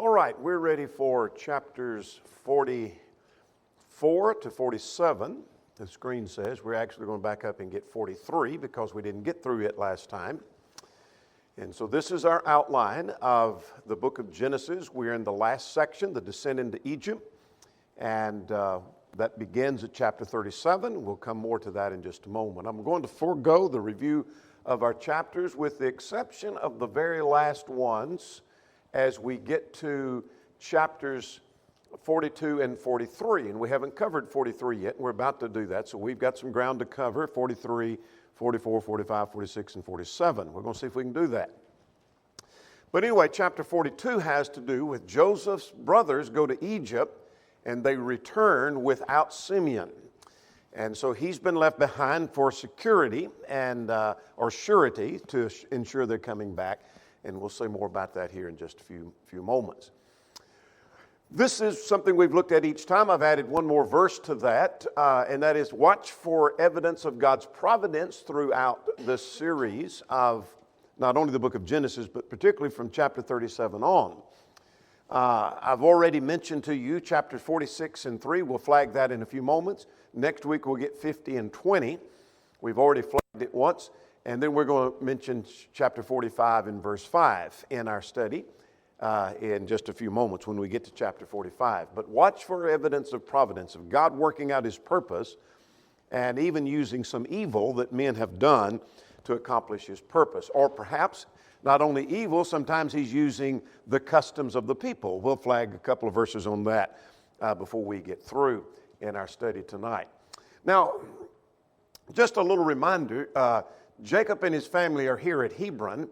All right, we're ready for chapters 44 to 47. The screen says we're actually going to back up and get 43 because we didn't get through it last time. And so this is our outline of the book of Genesis. We're in the last section, the descent into Egypt, and that begins at chapter 37. We'll come more to that in just a moment. I'm going to forego the review of our chapters with the exception of the very last ones as we get to chapters 42 and 43. And we haven't covered 43 yet, and we're about to do that. So we've got some ground to cover, 43, 44, 45, 46, and 47. We're going to see if we can do that. But anyway, chapter 42 has to do with Joseph's brothers go to Egypt, and they return without Simeon. And so he's been left behind for security and or surety to ensure they're coming back. And we'll say more about that here in just a few moments. This is something we've looked at each time. I've added one more verse to that, and that is watch for evidence of God's providence throughout this series of not only the book of Genesis, but particularly from chapter 37 on. I've already mentioned to you chapters 46 and 3. We'll flag that in a few moments. Next week we'll get 50 and 20. We've already flagged it once. And then we're going to mention chapter 45 and verse 5 in our study in just a few moments when we get to chapter 45. But watch for evidence of providence, of God working out His purpose and even using some evil that men have done to accomplish His purpose. Or perhaps not only evil, sometimes He's using the customs of the people. We'll flag a couple of verses on that before we get through in our study tonight. Now, just a little reminder, Jacob and his family are here at Hebron,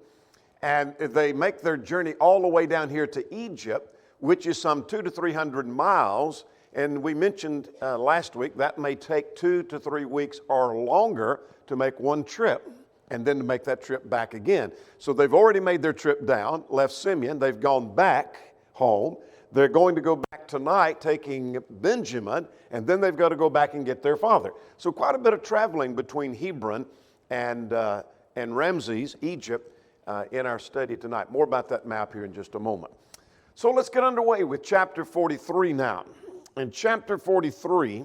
and they make their journey all the way down here to Egypt, which is some 200 to 300 miles. And we mentioned last week that may take 2 to 3 weeks or longer to make one trip, and then to make that trip back again. So they've already made their trip down, left Simeon, they've gone back home. They're going to go back tonight taking Benjamin, and then they've got to go back and get their father. So quite a bit of traveling between Hebron and Ramses, Egypt, in our study tonight. More about that map here in just a moment. So let's get underway with chapter 43 now. In chapter 43,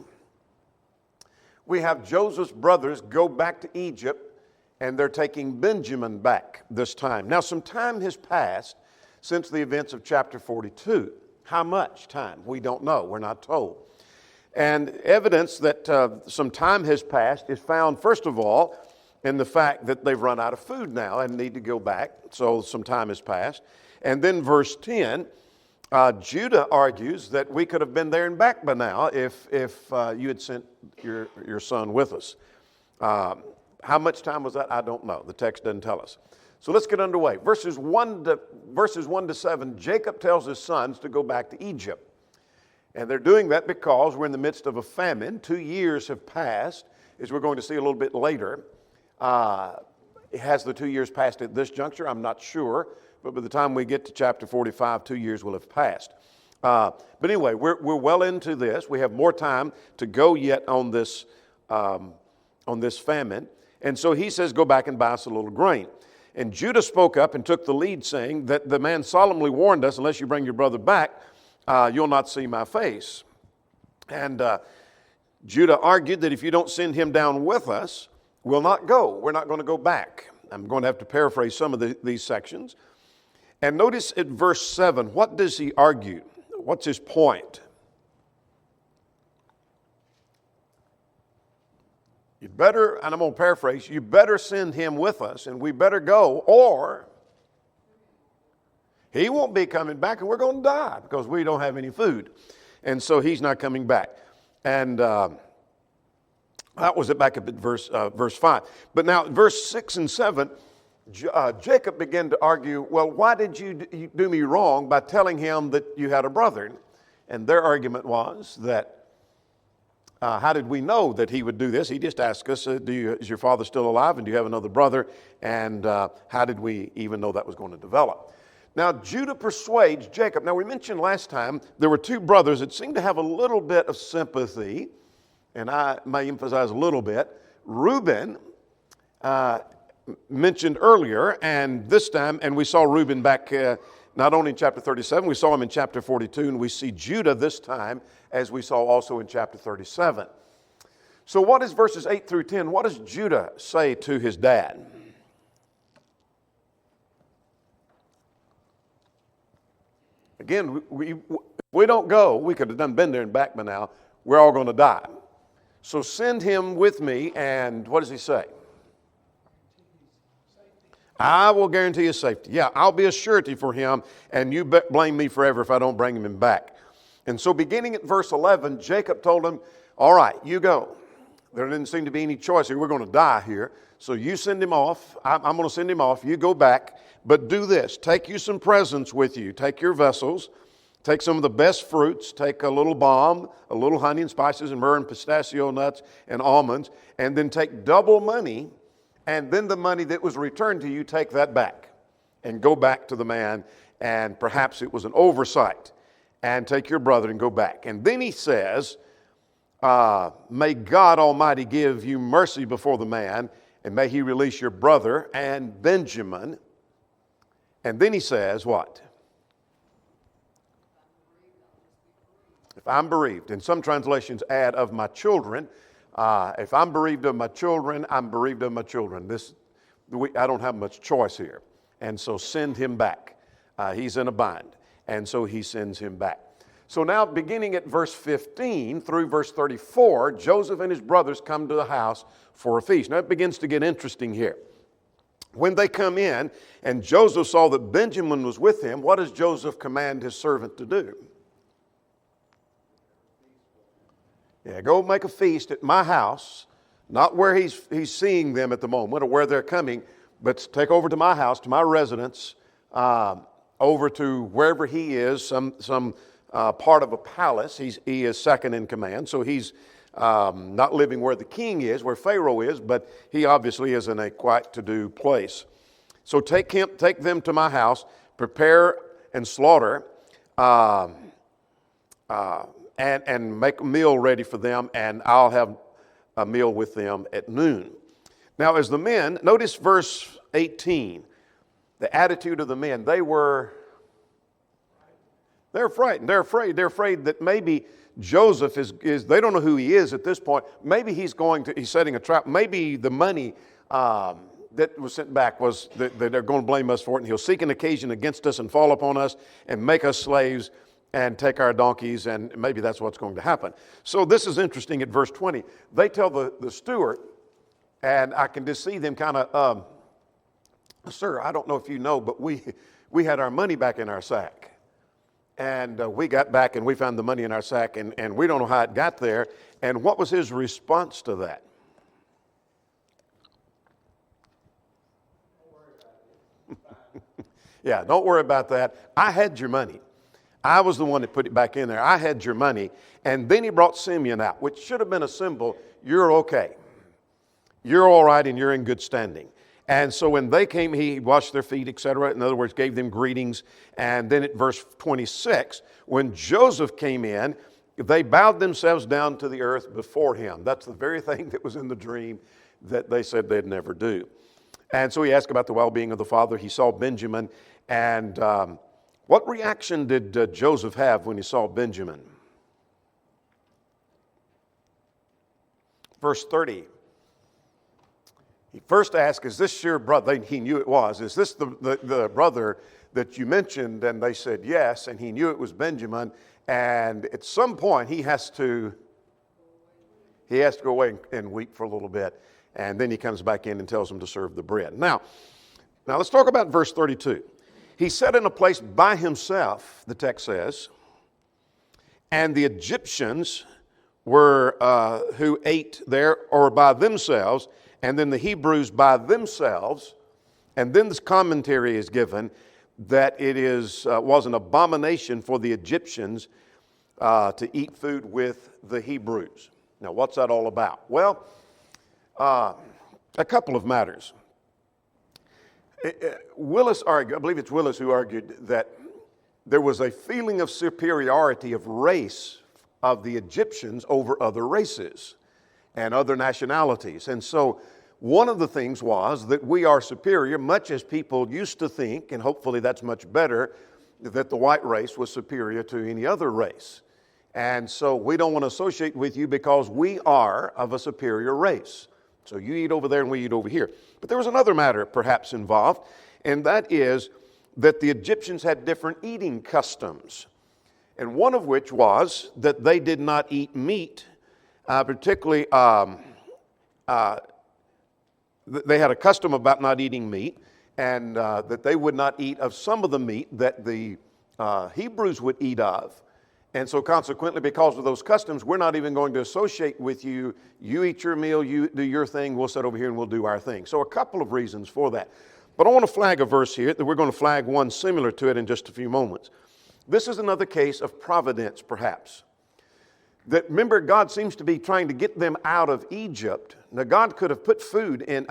we have Joseph's brothers go back to Egypt, and they're taking Benjamin back this time. Now, some time has passed since the events of chapter 42. How much time? We don't know. We're not told. And evidence that some time has passed is found, first of all, in the fact that they've run out of food now and need to go back, so some time has passed. And then verse 10, Judah argues that we could have been there and back by now if you had sent your son with us. How much time was that? I don't know. The text doesn't tell us. So let's get underway. Verses 1 to 7, Jacob tells his sons to go back to Egypt. And they're doing that because we're in the midst of a famine. 2 years have passed, as we're going to see a little bit later. Has the 2 years passed at this juncture? I'm not sure. But by the time we get to chapter 45, 2 years will have passed. But anyway, we're well into this. We have more time to go yet on this famine. And so he says, go back and buy us a little grain. And Judah spoke up and took the lead, saying that the man solemnly warned us, unless you bring your brother back, you'll not see my face. And Judah argued that if you don't send him down with us, we'll not go. We're not going to go back. I'm going to have to paraphrase some of these sections. And notice at verse 7, what does he argue? What's his point? You better, and I'm going to paraphrase, you better send him with us, and we better go, or he won't be coming back, and we're going to die because we don't have any food. And so he's not coming back. And that was it back up at verse 5. But now, verse 6 and 7, Jacob began to argue, well, why did you do me wrong by telling him that you had a brother? And their argument was that, how did we know that he would do this? He just asked us, is your father still alive, and do you have another brother? And how did we even know that was going to develop? Now, Judah persuades Jacob. Now, we mentioned last time there were two brothers that seemed to have a little bit of sympathy, and I may emphasize a little bit. Reuben mentioned earlier, and this time, and we saw Reuben back not only in chapter 37, we saw him in chapter 42, and we see Judah this time as we saw also in chapter 37. So what is verses 8 through 10? What does Judah say to his dad? Again, we don't go. We could have done been there and back by now. We're all going to die. So send him with me, and what does he say? I will guarantee his safety. Yeah, I'll be a surety for him, and you blame me forever if I don't bring him back. And so beginning at verse 11, Jacob told him, all right, you go. There didn't seem to be any choice here. We're going to die here. So you send him off. I'm going to send him off. You go back. But do this. Take you some presents with you. Take your vessels. Take some of the best fruits. Take a little balm, a little honey and spices and myrrh and pistachio nuts and almonds. And then take double money. And then the money that was returned to you, take that back. And go back to the man. And perhaps it was an oversight. And take your brother and go back. And then he says, may God Almighty give you mercy before the man, and may he release your brother and Benjamin. And then he says what? If I'm bereaved. And some translations add of my children. If I'm bereaved of my children, I'm bereaved of my children. I don't have much choice here. And so send him back. He's in a bind. And so he sends him back. So now beginning at verse 15 through verse 34, Joseph and his brothers come to the house for a feast. Now it begins to get interesting here. When they come in and Joseph saw that Benjamin was with him, what does Joseph command his servant to do? Yeah, go make a feast at my house, not where he's seeing them at the moment or where they're coming, but take over to my house, to my residence, over to wherever he is, some part of a palace. He is second in command, so he's not living where the king is, where Pharaoh is, but he obviously is in a quite to-do place. So take them to my house, prepare and slaughter, and make a meal ready for them, and I'll have a meal with them at noon. Now, as the men, notice verse 18, the attitude of the men. They're frightened. They're afraid that maybe Joseph is they don't know who he is at this point. Maybe he's setting a trap. Maybe the money that was sent back was that they're going to blame us for it, and he'll seek an occasion against us and fall upon us and make us slaves and take our donkeys, and maybe that's what's going to happen. So this is interesting at verse 20. They tell the steward, and I can just see them kind of, sir, I don't know if you know, but we had our money back in our sack. And we got back and we found the money in our sack, and we don't know how it got there. And what was his response to that? Yeah, don't worry about that. I had your money. I was the one that put it back in there. I had your money. And then he brought Simeon out, which should have been a symbol. You're okay. You're all right and you're in good standing. And so when they came, he washed their feet, etc. In other words, gave them greetings. And then at verse 26, when Joseph came in, they bowed themselves down to the earth before him. That's the very thing that was in the dream that they said they'd never do. And so he asked about the well-being of the father. He saw Benjamin. And what reaction did Joseph have when he saw Benjamin? Verse 30. He first asked, is this your brother? He knew it was. Is this the brother that you mentioned? And they said yes, and he knew it was Benjamin. And at some point, he has to go away and weep for a little bit. And then he comes back in and tells them to serve the bread. Now let's talk about verse 32. He sat in a place by himself, the text says, and the Egyptians were who ate there or by themselves, and then the Hebrews by themselves. And then this commentary is given that it was an abomination for the Egyptians to eat food with the Hebrews. Now, what's that all about? Well, a couple of matters. Willis argued, I believe it's Willis who argued that there was a feeling of superiority of race of the Egyptians over other races and other nationalities. And so one of the things was that we are superior, much as people used to think, and hopefully that's much better, that the white race was superior to any other race. And so we don't want to associate with you because we are of a superior race. So you eat over there and we eat over here. But there was another matter perhaps involved, and that is that the Egyptians had different eating customs. And one of which was that they did not eat meat, particularly they had a custom about not eating meat, and that they would not eat of some of the meat that the Hebrews would eat of. And so consequently, because of those customs, we're not even going to associate with you. You eat your meal, you do your thing, we'll sit over here and we'll do our thing. So a couple of reasons for that. But I want to flag a verse here, that we're going to flag one similar to it in just a few moments. This is another case of providence, perhaps. That, remember, God seems to be trying to get them out of Egypt. Now, God could have put food in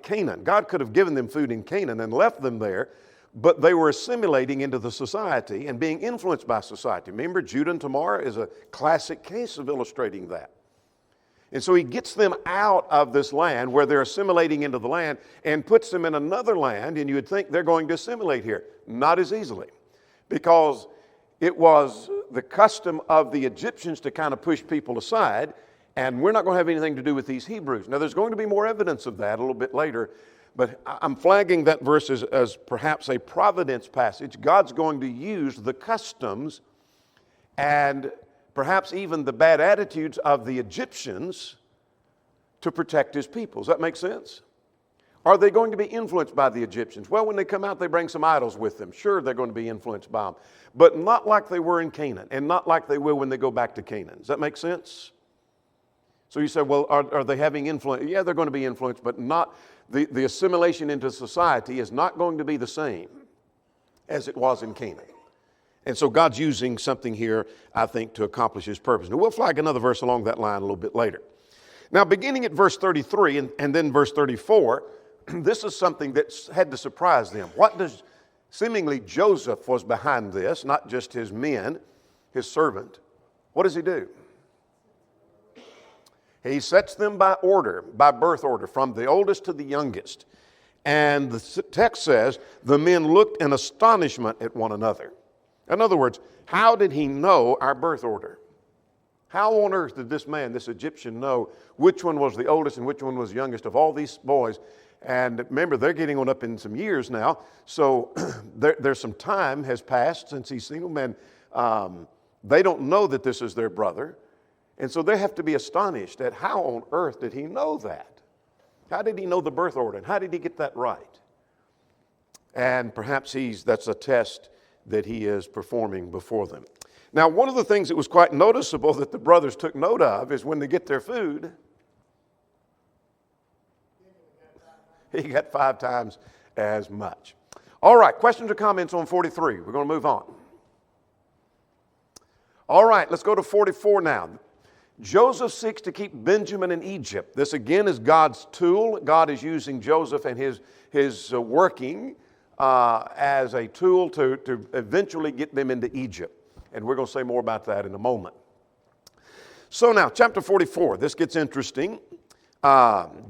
Canaan. God could have given them food in Canaan and left them there, but they were assimilating into the society and being influenced by society. Remember, Judah and Tamar is a classic case of illustrating that. And so he gets them out of this land where they're assimilating into the land and puts them in another land, and you would think they're going to assimilate here. Not as easily, because it was the custom of the Egyptians to kind of push people aside, and we're not going to have anything to do with these Hebrews. Now, there's going to be more evidence of that a little bit later, but I'm flagging that verse as perhaps a providence passage. God's going to use the customs and perhaps even the bad attitudes of the Egyptians to protect his people. Does that make sense? Are they going to be influenced by the Egyptians? Well, when they come out, they bring some idols with them. Sure, they're going to be influenced by them, but not like they were in Canaan, and not like they will when they go back to Canaan. Does that make sense? So you say, well, are they having influence? Yeah, they're going to be influenced, but not the assimilation into society is not going to be the same as it was in Canaan. And so God's using something here, I think, to accomplish his purpose. Now, we'll flag another verse along that line a little bit later. Now, beginning at verse 33 and then verse 34, this is something that had to surprise them. What does, seemingly Joseph was behind this, not just his men, his servant. What does he do? He sets them by order, by birth order, from the oldest to the youngest. And the text says, the men looked in astonishment at one another. In other words, how did he know our birth order? How on earth did this man, this Egyptian, know which one was the oldest and which one was youngest of all these boys? And remember, they're getting on up in some years now, so there's some time has passed since he's seen them, and they don't know that this is their brother. And so they have to be astonished at how on earth did he know that? How did he know the birth order? And how did he get that right? And perhaps that's a test that he is performing before them. Now, one of the things that was quite noticeable that the brothers took note of is when they get their food, he got 5 times as much. All right, questions or comments on 43? We're going to move on. All right, let's go to 44 now. Joseph seeks to keep Benjamin in Egypt. This again is God's tool. God is using Joseph and his working as a tool to eventually get them into Egypt. And we're going to say more about that in a moment. So now, chapter 44, this gets interesting.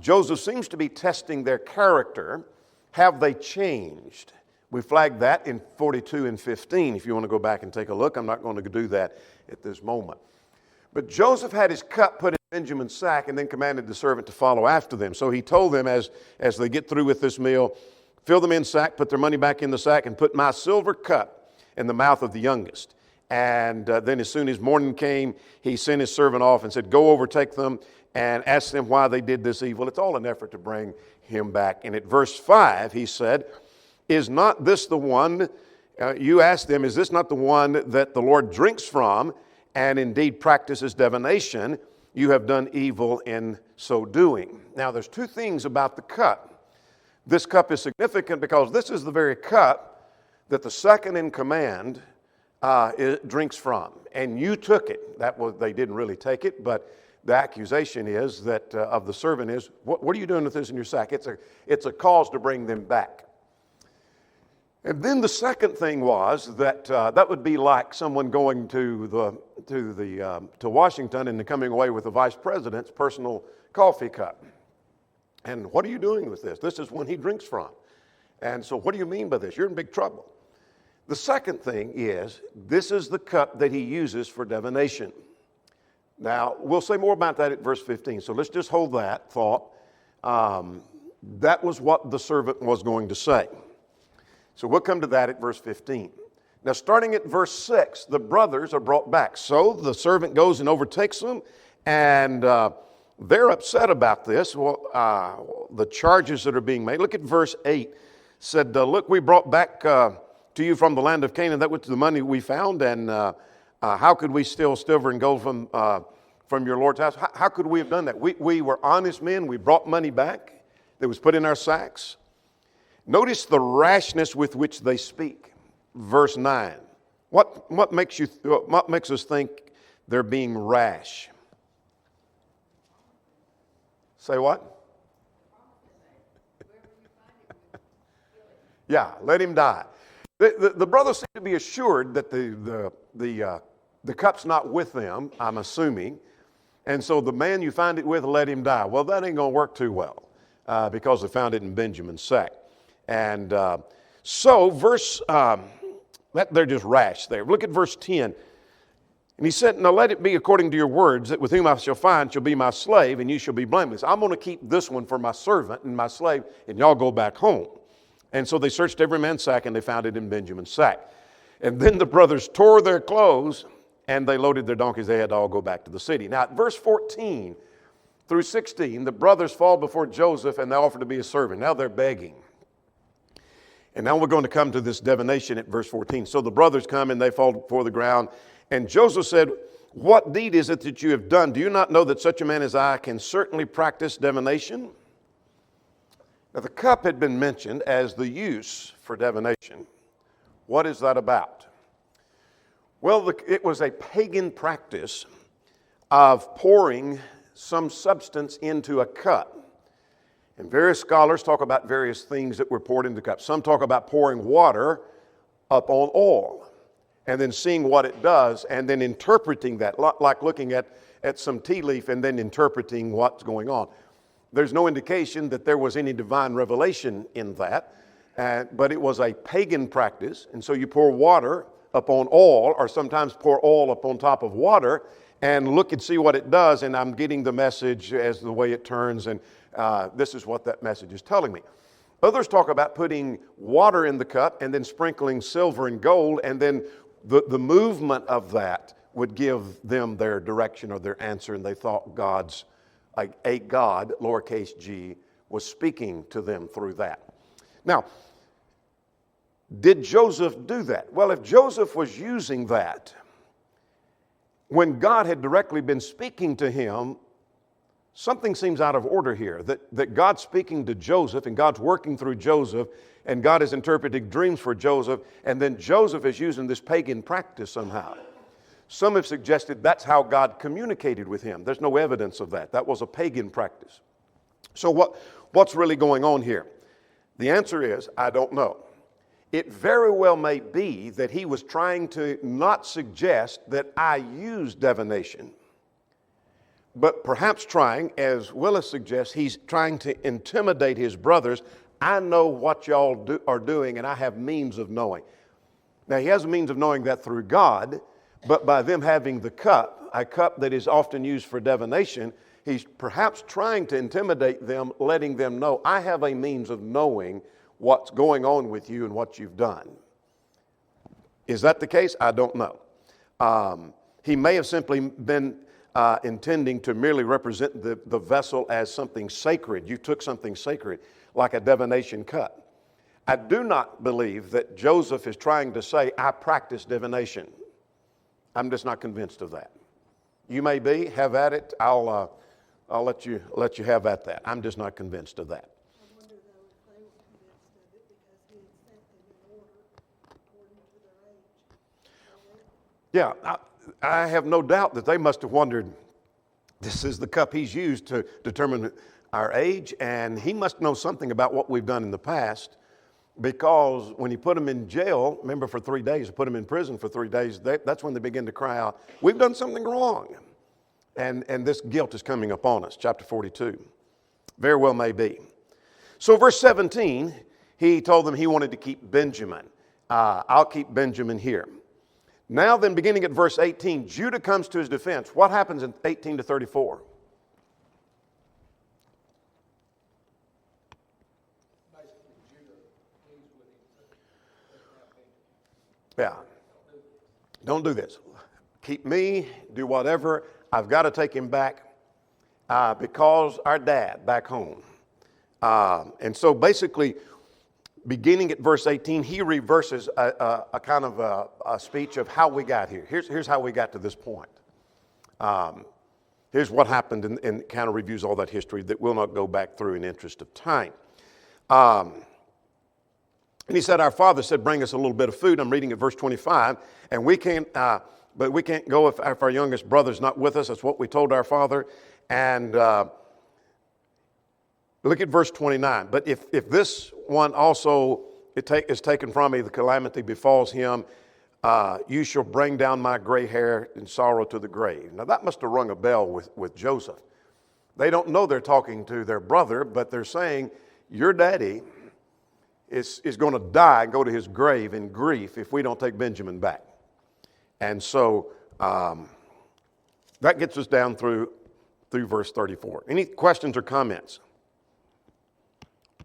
Joseph seems to be testing their character. Have they changed? We flagged that in 42 and 15. If you want to go back and take a look, I'm not going to do that at this moment. But Joseph had his cup put in Benjamin's sack and then commanded the servant to follow after them. So he told them as they get through with this meal, fill them in sack, put their money back in the sack, and put my silver cup in the mouth of the youngest. And then as soon as morning came, he sent his servant off and said, go overtake them and ask them why they did this evil. It's all an effort to bring him back. And at verse 5, he said, is not this the one, you asked them, is this not the one that the Lord drinks from and indeed practices divination? You have done evil in so doing. Now, there's 2 things about the cup. This cup is significant because this is the very cup that the second in command drinks from. And you took it. They didn't really take it, but the accusation is that of the servant is, what are you doing with this in your sack? It's a cause to bring them back. And then the second thing was that that would be like someone going to Washington and coming away with the vice president's personal coffee cup. And what are you doing with this? This is one he drinks from. And so what do you mean by this? You're in big trouble. The second thing is, this is the cup that he uses for divination. Now, we'll say more about that at verse 15, so let's just hold that thought. That was what the servant was going to say. So we'll come to that at verse 15. Now, starting at verse 6, the brothers are brought back. So the servant goes and overtakes them, and they're upset about this. The charges that are being made. Look at verse 8. Said, look, we brought back to you from the land of Canaan that was the money we found, and how could we steal silver and gold from your Lord's house? How could we have done that? We were honest men. We brought money back that was put in our sacks. Notice the rashness with which they speak. Verse 9. What makes us think they're being rash? Say what? Yeah, let him die. The brothers seem to be assured that the cup's not with them, I'm assuming. And so the man you find it with, let him die. Well, that ain't going to work too well because they found it in Benjamin's sack. And so they're just rash there. Look at verse 10. And he said, now let it be according to your words, that with whom I shall find shall be my slave, and you shall be blameless. I'm going to keep this one for my servant and my slave, and y'all go back home. And so they searched every man's sack, and they found it in Benjamin's sack. And then the brothers tore their clothes, and they loaded their donkeys. They had to all go back to the city. Now, at verse 14 through 16, the brothers fall before Joseph, and they offer to be his servant. Now they're begging. And now we're going to come to this divination at verse 14. So the brothers come, and they fall before the ground. And Joseph said, what deed is it that you have done? Do you not know that such a man as I can certainly practice divination? Now, the cup had been mentioned as the use for divination. What is that about? Well, it was a pagan practice of pouring some substance into a cup. And various scholars talk about various things that were poured into the cup. Some talk about pouring water upon oil and then seeing what it does and then interpreting that, like looking at some tea leaf and then interpreting what's going on. There's no indication that there was any divine revelation in that, but it was a pagan practice. And so you pour water upon oil, or sometimes pour oil upon top of water, and look and see what it does, and I'm getting the message as the way it turns, and this is what that message is telling me. Others talk about putting water in the cup and then sprinkling silver and gold, and then the movement of that would give them their direction or their answer, and they thought a God, lowercase g, was speaking to them through that. Now, did Joseph do that? Well, if Joseph was using that when God had directly been speaking to him, something seems out of order here. That God's speaking to Joseph and God's working through Joseph and God is interpreting dreams for Joseph, and then Joseph is using this pagan practice somehow. Some have suggested that's how God communicated with him. There's no evidence of that. That was a pagan practice. So what's really going on here? The answer is, I don't know. It very well may be that he was trying to not suggest that I use divination, but perhaps trying, as Willis suggests, he's trying to intimidate his brothers. I know what y'all are doing, and I have means of knowing. Now, he has a means of knowing that through God, but by them having the cup, a cup that is often used for divination, he's perhaps trying to intimidate them, letting them know, I have a means of knowing what's going on with you and what you've done. Is that the case? I don't know. He may have simply been intending to merely represent the vessel as something sacred. You took something sacred, like a divination cup. I do not believe that Joseph is trying to say, I practice divination. I'm just not convinced of that. You may be, have at it. I'll let you have at that. I'm just not convinced of that. I wonder though if they were convinced of it because he had set them in order according to their age. Yeah, I have no doubt that they must have wondered, this is the cup he's used to determine our age, and he must know something about what we've done in the past, because when he put them in jail, remember for 3 days, put them in prison for 3 days, that's when they begin to cry out, we've done something wrong. And this guilt is coming upon us, chapter 42. Very well may be. So verse 17, he told them he wanted to keep Benjamin. I'll keep Benjamin here. Now then, beginning at verse 18, Judah comes to his defense. What happens in 18 to 34? Yeah. Don't do this. Keep me, do whatever. I've got to take him back because our dad back home. And so basically, beginning at verse 18, he reverses a kind of a speech of how we got here. Here's how we got to this point. Here's what happened, and kind of reviews all that history that we'll not go back through in interest of time. And he said, our father said, bring us a little bit of food. I'm reading at verse 25. And we can't, but we can't go if our youngest brother's not with us. That's what we told our father. And look at verse 29. But if this one also is taken from me, the calamity befalls him, you shall bring down my gray hair in sorrow to the grave. Now that must have rung a bell with Joseph. They don't know they're talking to their brother, but they're saying, your daddy is going to die and go to his grave in grief if we don't take Benjamin back. And so that gets us down through verse 34. Any questions or comments?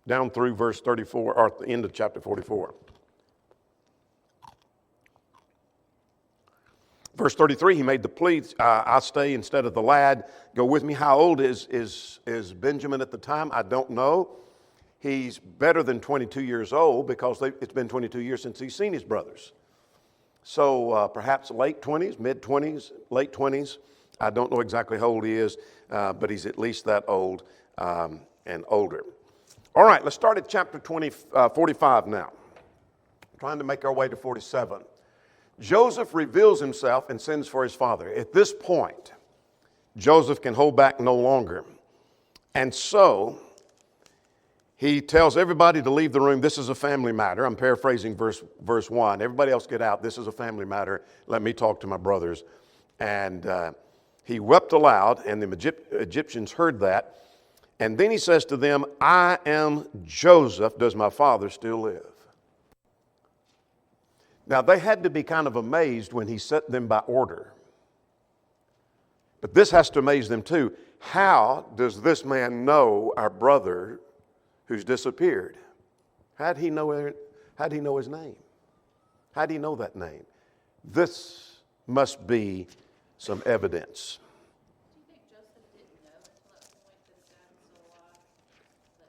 Down through verse 34, or at the end of chapter 44. Verse 33, he made the plea, I'll stay instead of the lad. Go with me. How old is Benjamin at the time? I don't know. He's better than 22 years old because it's been 22 years since he's seen his brothers. So perhaps late 20s, mid-20s, late 20s. I don't know exactly how old he is, but he's at least that old and older. All right, let's start at chapter 45 now. Trying to make our way to 47. Joseph reveals himself and sends for his father. At this point, Joseph can hold back no longer. And so he tells everybody to leave the room. This is a family matter. I'm paraphrasing verse 1. Everybody else get out. This is a family matter. Let me talk to my brothers. And he wept aloud, and the Egyptians heard that. And then he says to them, I am Joseph. Does my father still live? Now, they had to be kind of amazed when he set them by order. But this has to amaze them too. How does this man know our brother who's disappeared? How'd he know his name? How'd he know that name? This must be some evidence. Do you think Joseph didn't know until that point that his dad was still alive? I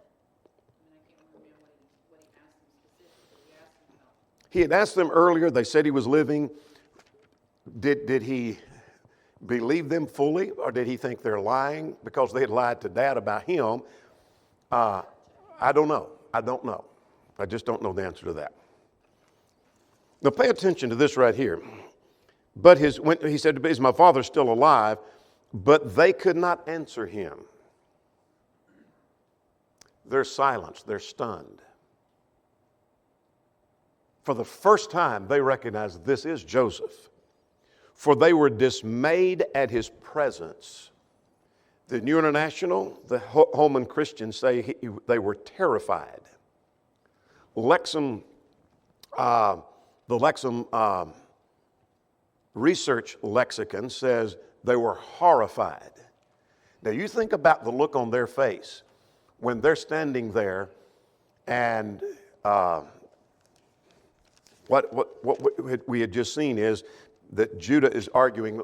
can't remember what he asked them specifically. He asked them about. He had asked them earlier, they said he was living. Did he believe them fully, or did he think they're lying because they had lied to Dad about him? I don't know. I just don't know the answer to that. Now pay attention to this right here. But when he said, is my father still alive? But they could not answer him. They're silenced. They're stunned. For the first time, they recognize this is Joseph. For they were dismayed at his presence. The New International, the Holman Christians say they were terrified. The Lexham Research Lexicon says they were horrified. Now you think about the look on their face when they're standing there, and what we had just seen is that Judah is arguing,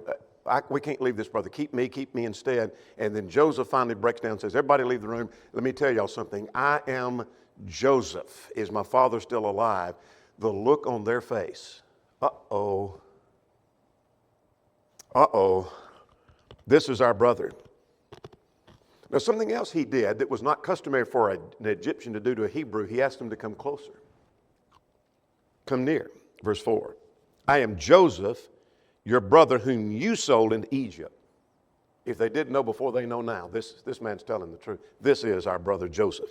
we can't leave this, brother. Keep me instead. And then Joseph finally breaks down and says, everybody leave the room. Let me tell y'all something. I am Joseph. Is my father still alive? The look on their face. Uh-oh. This is our brother. Now, something else he did that was not customary for an Egyptian to do to a Hebrew, he asked him to come closer. Come near. Verse 4. I am Joseph, your brother whom you sold into Egypt. If they didn't know before, they know now. This man's telling the truth. This is our brother Joseph.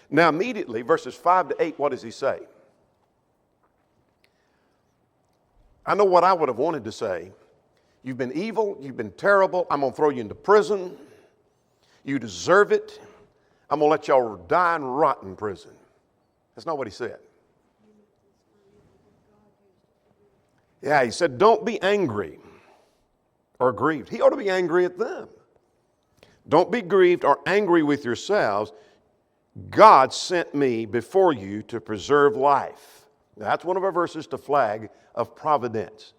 Now immediately, verses 5 to 8, what does he say? I know what I would have wanted to say. You've been evil. You've been terrible. I'm going to throw you into prison. You deserve it. I'm going to let y'all die and rot in prison. That's not what he said. Yeah, he said, don't be angry or grieved. He ought to be angry at them. Don't be grieved or angry with yourselves. God sent me before you to preserve life. That's one of our verses to flag of providence.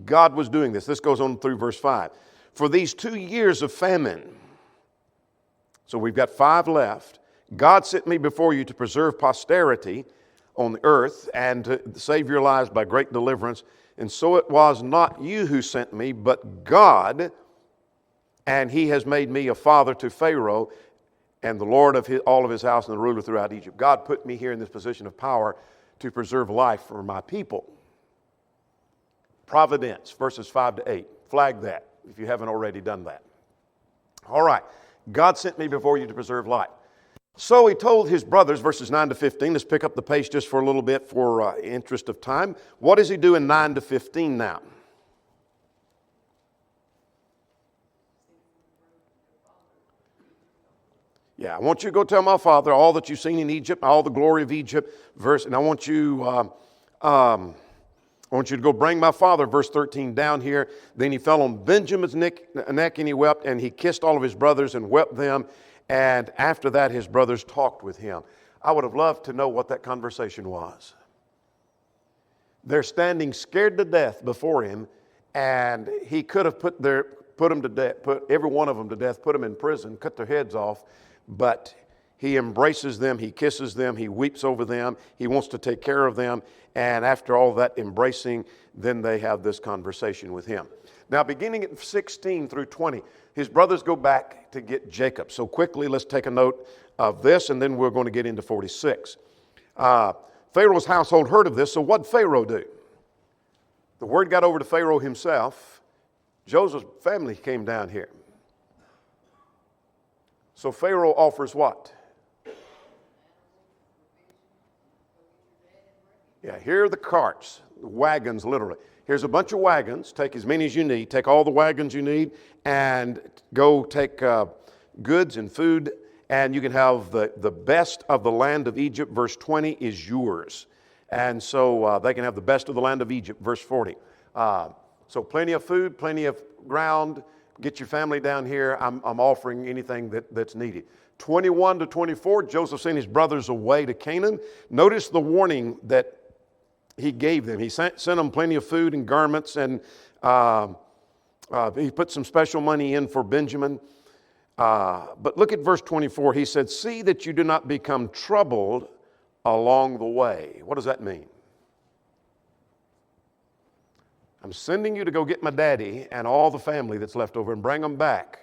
God was doing this. This goes on through verse 5. For these 2 years of famine, so we've got 5 left, God sent me before you to preserve posterity on the earth and to save your lives by great deliverance. And so it was not you who sent me, but God, and he has made me a father to Pharaoh and the Lord of all of his house and the ruler throughout Egypt. God put me here in this position of power to preserve life for my people. Providence, verses 5 to 8. Flag that if you haven't already done that. All right. God sent me before you to preserve life. So he told his brothers, verses 9 to 15. Let's pick up the pace just for a little bit for interest of time. What does he do in 9 to 15 now? Yeah, I want you to go tell my father all that you've seen in Egypt, all the glory of Egypt. And I want you to go bring my father, verse 13, down here. Then he fell on Benjamin's neck and he wept, and he kissed all of his brothers and wept them. And after that, his brothers talked with him. I would have loved to know what that conversation was. They're standing scared to death before him, and he could have put them to death, put every one of them to death, put them in prison, cut their heads off. But he embraces them, he kisses them, he weeps over them, he wants to take care of them. And after all that embracing, then they have this conversation with him. Now, beginning at 16 through 20, his brothers go back to get Jacob. So quickly, let's take a note of this, and then we're going to get into 46. Pharaoh's household heard of this, so what did Pharaoh do? The word got over to Pharaoh himself. Joseph's family came down here. So Pharaoh offers what? Yeah, here are the carts, the wagons literally. Here's a bunch of wagons. Take as many as you need. Take all the wagons you need and go take goods and food, and you can have the best of the land of Egypt. Verse 20 is yours. And so they can have the best of the land of Egypt. Verse 40. So plenty of food, plenty of ground. Get your family down here. I'm offering anything that's needed. 21 to 24, Joseph sent his brothers away to Canaan. Notice the warning that he gave them. He sent them plenty of food and garments, and he put some special money in for Benjamin. But look at verse 24. He said, see that you do not become troubled along the way. What does that mean? I'm sending you to go get my daddy and all the family that's left over and bring them back.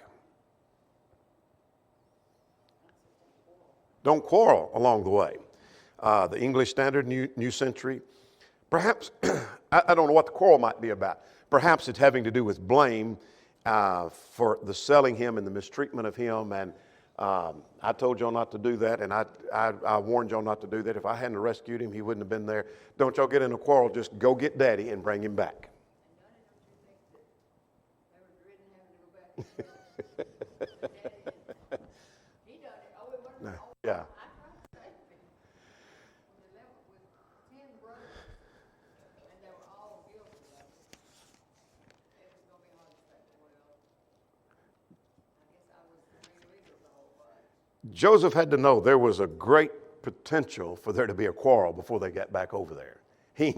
Don't quarrel along the way. The English Standard, New Century. Perhaps, I don't know what the quarrel might be about. Perhaps it's having to do with blame for the selling him and the mistreatment of him. And I told y'all not to do that, and I warned y'all not to do that. If I hadn't rescued him, he wouldn't have been there. Don't y'all get in a quarrel. Just go get daddy and bring him back. Yeah. Joseph had to know there was a great potential for there to be a quarrel before they got back over there. He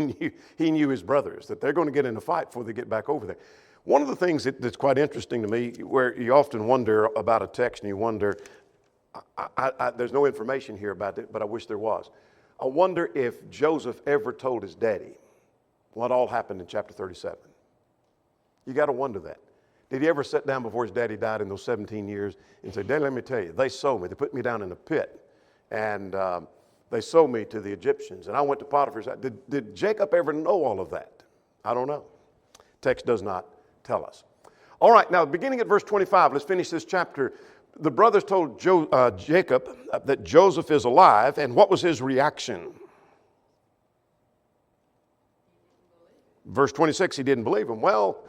knew his brothers, that they're going to get in a fight before they get back over there. One of the things that's quite interesting to me, where you often wonder about a text and you wonder, there's no information here about it, but I wish there was. I wonder if Joseph ever told his daddy what all happened in chapter 37. You got to wonder that. Did he ever sit down before his daddy died in those 17 years and say, Daddy, let me tell you, they sold me. They put me down in a pit, and they sold me to the Egyptians, and I went to Potiphar's house. Did Jacob ever know all of that? I don't know. Text does not tell us. All right, now beginning at verse 25, let's finish this chapter. The brothers told Jacob that Joseph is alive, and what was his reaction? Verse 26, he didn't believe him. Well,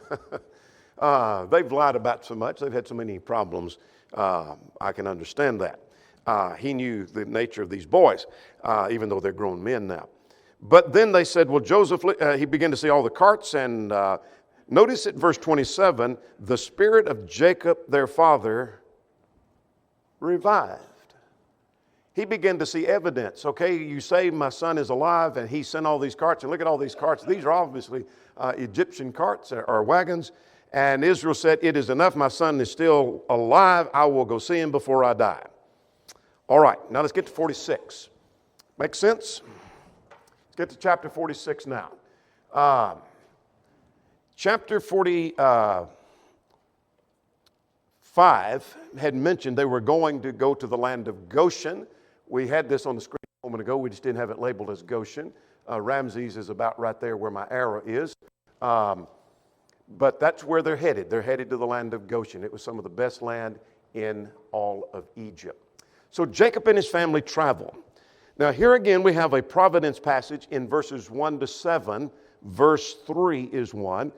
they've lied about so much. They've had so many problems. I can understand that. He knew the nature of these boys, even though they're grown men now. But then they said, well, Joseph, he began to see all the carts, and notice at verse 27, the spirit of Jacob, their father, revived. He began to see evidence. Okay, you say my son is alive, and he sent all these carts, and look at all these carts. These are obviously Egyptian carts or wagons. And Israel said, it is enough, my son is still alive. I will go see him before I die. All right, now let's get to 46. Make sense? Let's get to chapter 46 now. Chapter 45 had mentioned they were going to go to the land of Goshen. We had this on the screen a moment ago. We just didn't have it labeled as Goshen. Ramses is about right there where my arrow is. But that's where they're headed. They're headed to the land of Goshen. It was some of the best land in all of Egypt. So Jacob and his family travel. Now here again we have a providence passage in verses 1 to 7. Verse 3 is one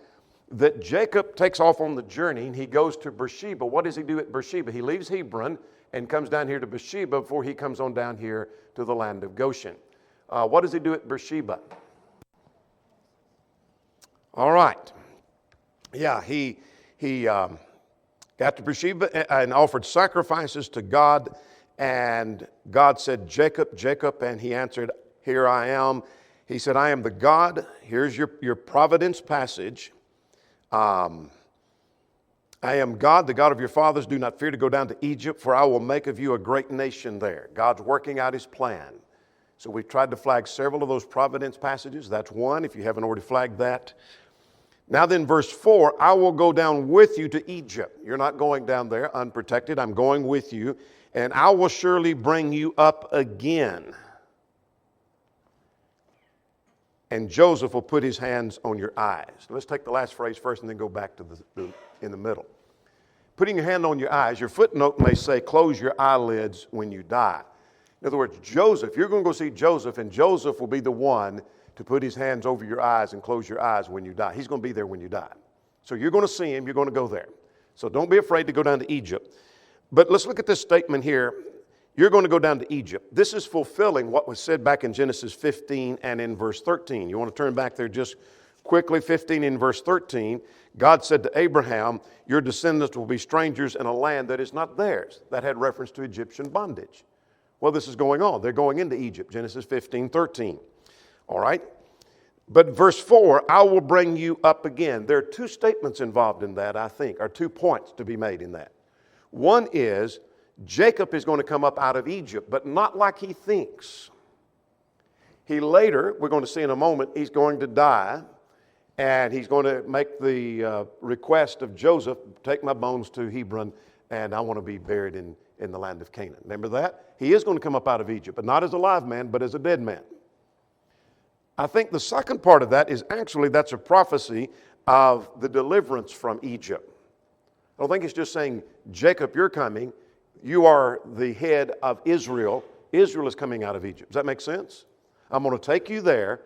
that Jacob takes off on the journey and he goes to Beersheba. What does he do at Beersheba? He leaves Hebron and comes down here to Beersheba before he comes on down here to the land of Goshen. What does he do at Beersheba? All right. Yeah, he got to Beersheba and offered sacrifices to God. And God said, Jacob, Jacob, and he answered, here I am. He said, I am the God. Here's your providence passage. I am God, the God of your fathers. Do not fear to go down to Egypt, for I will make of you a great nation there. God's working out his plan. So we've tried to flag several of those providence passages. That's one, if you haven't already flagged that. Now then, verse 4, I will go down with you to Egypt. You're not going down there unprotected. I'm going with you, and I will surely bring you up again. And Joseph will put his hands on your eyes. Let's take the last phrase first and then go back to in the middle. Putting your hand on your eyes, your footnote may say, close your eyelids when you die. In other words, Joseph, you're going to go see Joseph, and Joseph will be the one to put his hands over your eyes and close your eyes when you die. He's going to be there when you die. So you're going to see him, you're going to go there. So don't be afraid to go down to Egypt. But let's look at this statement here. You're going to go down to Egypt. This is fulfilling what was said back in Genesis 15 and in verse 13. You want to turn back there just quickly, 15 in verse 13. God said to Abraham, your descendants will be strangers in a land that is not theirs. That had reference to Egyptian bondage. Well, this is going on. They're going into Egypt, Genesis 15, 13. All right? But verse 4, I will bring you up again. There are two statements involved in that, I think, or 2 points to be made in that. One is, Jacob is going to come up out of Egypt, but not like he thinks. He later, we're going to see in a moment, he's going to die, and he's going to make the request of Joseph, take my bones to Hebron, and I want to be buried in the land of Canaan. Remember that? He is going to come up out of Egypt, but not as a live man, but as a dead man. I think the second part of that is actually that's a prophecy of the deliverance from Egypt. I don't think it's just saying, Jacob, you're coming. You are the head of Israel. Israel is coming out of Egypt. Does that make sense? I'm going to take you there.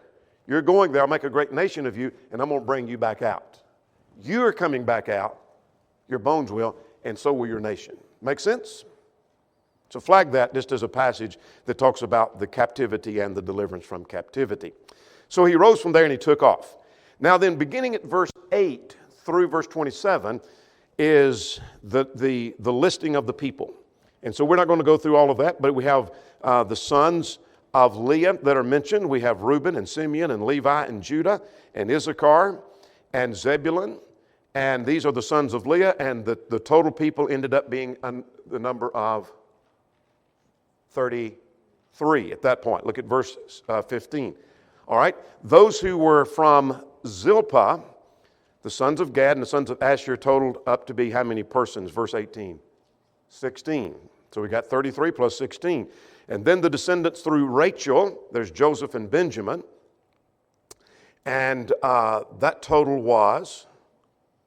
You're going there. I'll make a great nation of you, and I'm going to bring you back out. You are coming back out. Your bones will, and so will your nation. Make sense? So flag that just as a passage that talks about the captivity and the deliverance from captivity. So he rose from there and he took off. Now then, beginning at verse 8 through verse 27 is the listing of the people. And so we're not going to go through all of that, but we have the sons of Leah that are mentioned. We have Reuben and Simeon and Levi and Judah and Issachar and Zebulun. And these are the sons of Leah, and the total people ended up being the number of 33 at that point. Look at verse 15. All right. Those who were from Zilpah, the sons of Gad and the sons of Asher, totaled up to be how many persons? Verse 18. 16. So we got 33 plus 16. And then the descendants through Rachel, there's Joseph and Benjamin. And that total was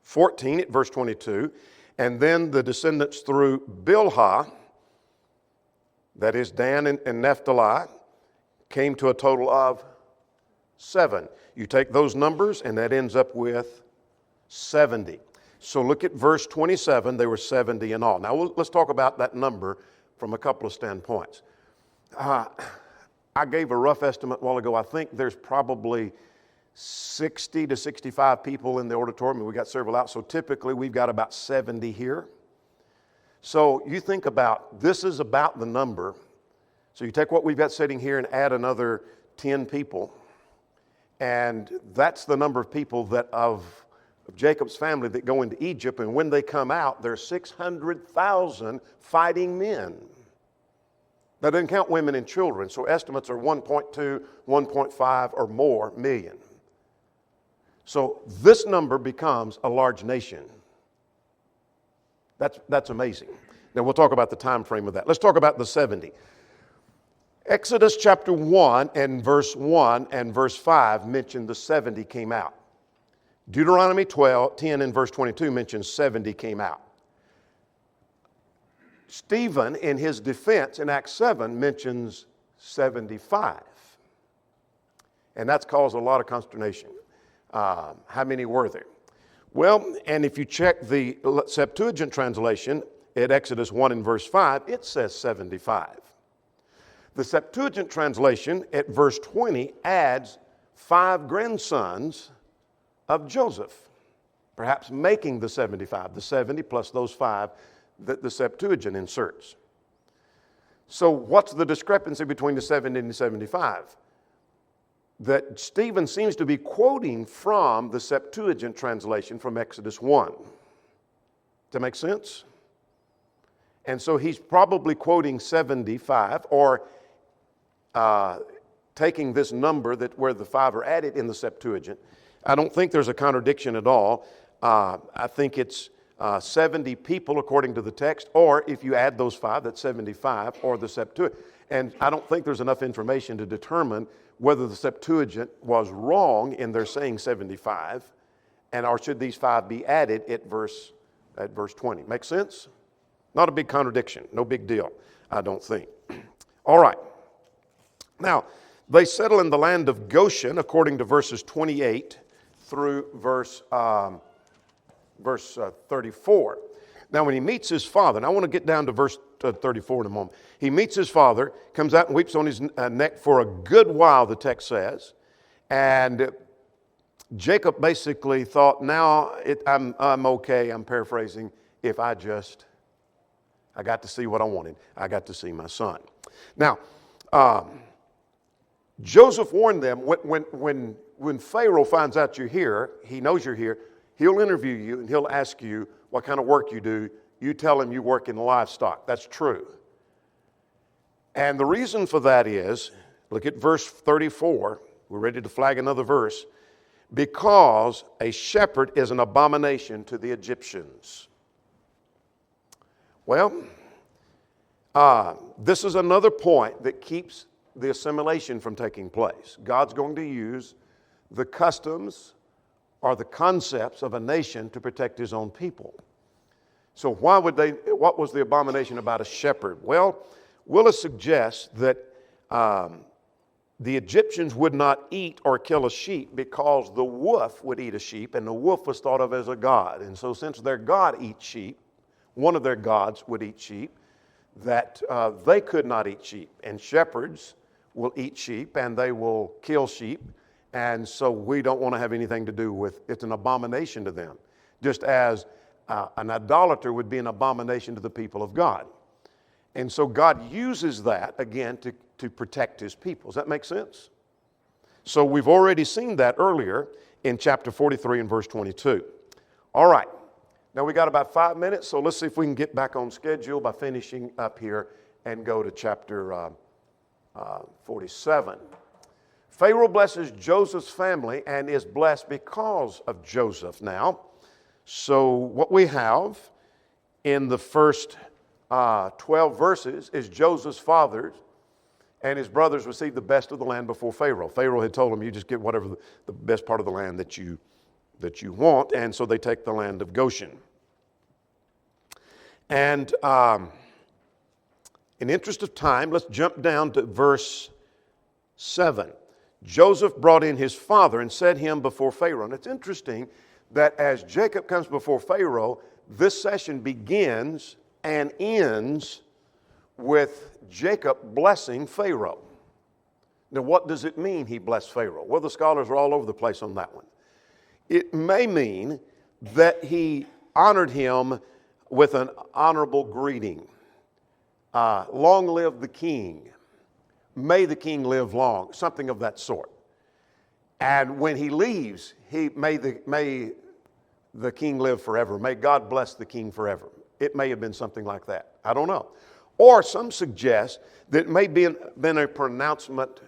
14 at verse 22. And then the descendants through Bilhah, that is Dan and Naphtali, came to a total of 7. You take those numbers and that ends up with 70. So look at verse 27, they were 70 in all. Now let's talk about that number from a couple of standpoints. I gave a rough estimate a while ago. I think there's probably 60 to 65 people in the auditorium, and we got several out. So typically we've got about 70 here. So you think about, this is about the number. So you take what we've got sitting here and add another 10 people. And that's the number of people that of Jacob's family that go into Egypt. And when they come out, there's 600,000 fighting men. That doesn't count women and children. So estimates are 1.2, 1.5 or more million. So this number becomes a large nation. That's amazing. Now we'll talk about the time frame of that. Let's talk about the 70. Exodus chapter 1 and verse 1 and verse 5 mention the 70 came out. Deuteronomy 10 and verse 22 mentions 70 came out. Stephen, in his defense in Acts 7, mentions 75. And that's caused a lot of consternation. How many were there? Well, and if you check the Septuagint translation at Exodus 1 and verse 5, it says 75. The Septuagint translation at verse 20 adds 5 grandsons of Joseph, perhaps making the 75, the 70 plus those 5 that the Septuagint inserts. So what's the discrepancy between the 70 and the 75? That Stephen seems to be quoting from the Septuagint translation from Exodus 1. Does that make sense? And so he's probably quoting 75 or taking this number that where the 5 are added in the Septuagint. I don't think there's a contradiction at all. I think it's 70 people according to the text, or if you add those 5, that's 75, or the Septuagint. And I don't think there's enough information to determine whether the Septuagint was wrong in their saying 75, and or should these 5 be added at verse 20. Make sense? Not a big contradiction. No big deal, I don't think. All right. Now, they settle in the land of Goshen according to verses 28 through verse 34. Now, when he meets his father, and I want to get down to verse 34 in a moment. He meets his father, comes out and weeps on his neck for a good while, the text says. And Jacob basically thought, now I'm okay, I'm paraphrasing, if I got to see what I wanted. I got to see my son. Now, Joseph warned them, when Pharaoh finds out you're here, he knows you're here, he'll interview you and he'll ask you what kind of work you do. You tell him you work in livestock. That's true. And the reason for that is, look at verse 34. We're ready to flag another verse. Because a shepherd is an abomination to the Egyptians. Well, this is another point that keeps the assimilation from taking place. God's going to use the customs or the concepts of a nation to protect his own people. So what was the abomination about a shepherd? Well, Willis suggests that the Egyptians would not eat or kill a sheep because the wolf would eat a sheep, and the wolf was thought of as a god. And so since their god eats sheep, one of their gods would eat sheep, that they could not eat sheep. And shepherds will eat sheep, and they will kill sheep. And so we don't want to have anything to do with, it's an abomination to them. Just as an idolater would be an abomination to the people of God. And so God uses that, again, to protect his people. Does that make sense? So we've already seen that earlier in chapter 43 and verse 22. All right. Now we got about 5 minutes, so let's see if we can get back on schedule by finishing up here and go to chapter 47. Pharaoh blesses Joseph's family and is blessed because of Joseph now. So what we have in the first 12 verses is Joseph's father and his brothers received the best of the land before Pharaoh. Pharaoh had told them, you just get whatever the best part of the land that you want, and so they take the land of Goshen. And in interest of time, let's jump down to verse 7. Joseph brought in his father and set him before Pharaoh. And it's interesting that as Jacob comes before Pharaoh, this session begins and ends with Jacob blessing Pharaoh. Now, what does it mean he blessed Pharaoh? Well, the scholars are all over the place on that one. It may mean that he honored him with an honorable greeting. Long live the king. May the king live long. Something of that sort. And when he leaves, may the king live forever. May God bless the king forever. It may have been something like that. I don't know. Or some suggest that it may have been a pronouncement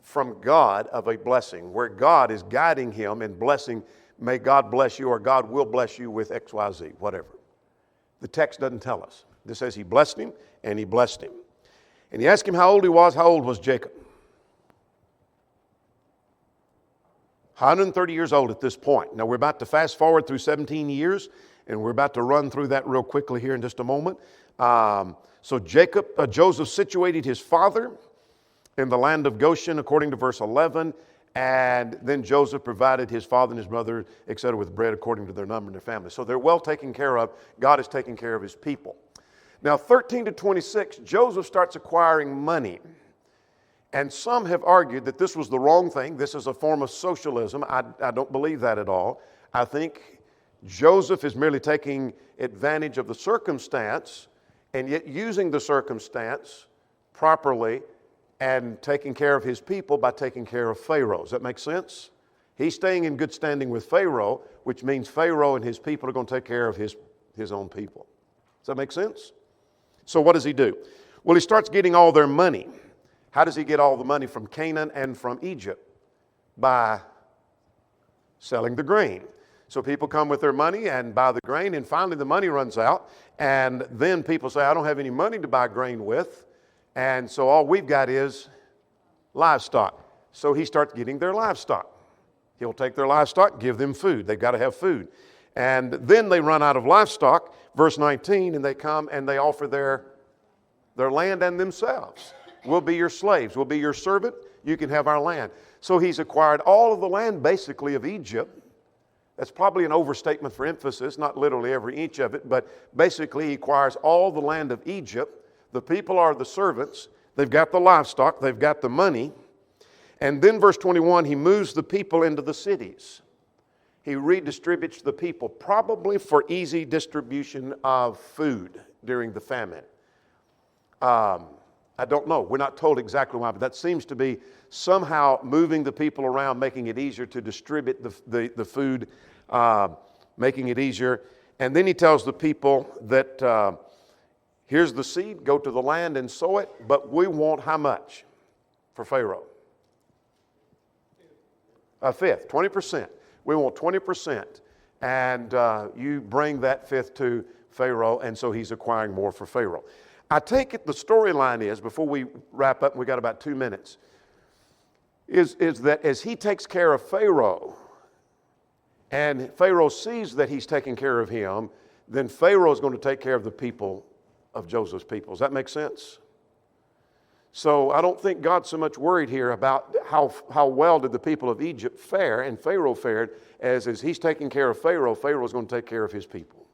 from God of a blessing, where God is guiding him and blessing, may God bless you, or God will bless you with X, Y, Z, whatever. The text doesn't tell us. It says he blessed him, and he blessed him. And he asked him how old he was. How old was Jacob? 130 years old at this point. Now we're about to fast forward through 17 years, and we're about to run through that real quickly here in just a moment. So Joseph situated his father in the land of Goshen, according to verse 11, and then Joseph provided his father and his mother, etc., with bread according to their number and their family. So they're well taken care of. God is taking care of his people. Now, 13 to 26, Joseph starts acquiring money. And some have argued that this was the wrong thing. This is a form of socialism. I don't believe that at all. I think Joseph is merely taking advantage of the circumstance and yet using the circumstance properly and taking care of his people by taking care of Pharaoh. Does that make sense? He's staying in good standing with Pharaoh, which means Pharaoh and his people are going to take care of his own people. Does that make sense? So what does he do? Well, he starts getting all their money. How does he get all the money from Canaan and from Egypt? By selling the grain. So people come with their money and buy the grain, and finally the money runs out, and then people say, I don't have any money to buy grain with, and so all we've got is livestock. So he starts getting their livestock. He'll take their livestock, give them food. They've got to have food. And then they run out of livestock, verse 19, and they come and they offer their land and themselves. We'll be your slaves. We'll be your servant. You can have our land. So he's acquired all of the land, basically, of Egypt. That's probably an overstatement for emphasis, not literally every inch of it, but basically he acquires all the land of Egypt. The people are the servants. They've got the livestock. They've got the money. And then verse 21, he moves the people into the cities. He redistributes the people, probably for easy distribution of food during the famine. I don't know. We're not told exactly why, but that seems to be somehow moving the people around, making it easier to distribute the food, making it easier. And then he tells the people that here's the seed, go to the land and sow it, but we want how much for Pharaoh? A fifth, 20%. We want 20%. And you bring that fifth to Pharaoh, and so he's acquiring more for Pharaoh. I take it the storyline is, before we wrap up, and we got about 2 minutes, is that as he takes care of Pharaoh, and Pharaoh sees that he's taking care of him, then Pharaoh is going to take care of the people of Joseph's people. Does that make sense? So I don't think God's so much worried here about how well did the people of Egypt fare and Pharaoh fared, as he's taking care of Pharaoh, Pharaoh is going to take care of his people.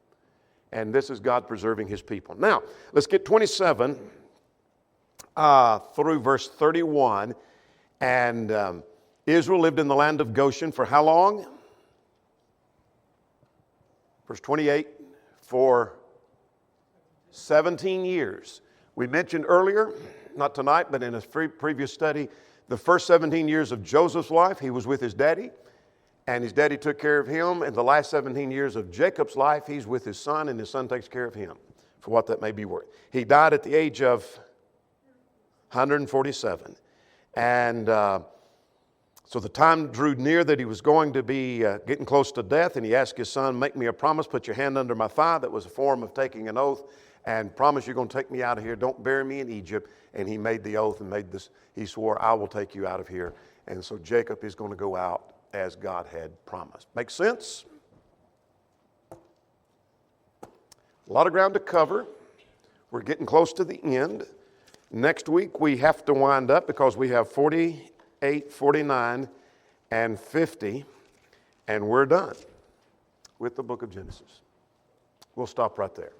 And this is God preserving his people. Now, let's get 27 through verse 31. And Israel lived in the land of Goshen for how long? Verse 28, for 17 years. We mentioned earlier, not tonight, but in a previous study, the first 17 years of Joseph's life, he was with his daddy, and his daddy took care of him. And the last 17 years of Jacob's life, he's with his son, and his son takes care of him, for what that may be worth. He died at the age of 147. And so the time drew near that he was going to be getting close to death, and he asked his son, make me a promise, put your hand under my thigh. That was a form of taking an oath, and promise you're going to take me out of here. Don't bury me in Egypt. And he made the oath and made this. He swore, I will take you out of here. And so Jacob is going to go out as God had promised. Make sense? A lot of ground to cover. We're getting close to the end. Next week we have to wind up because we have 48, 49, and 50, and we're done with the book of Genesis. We'll stop right there.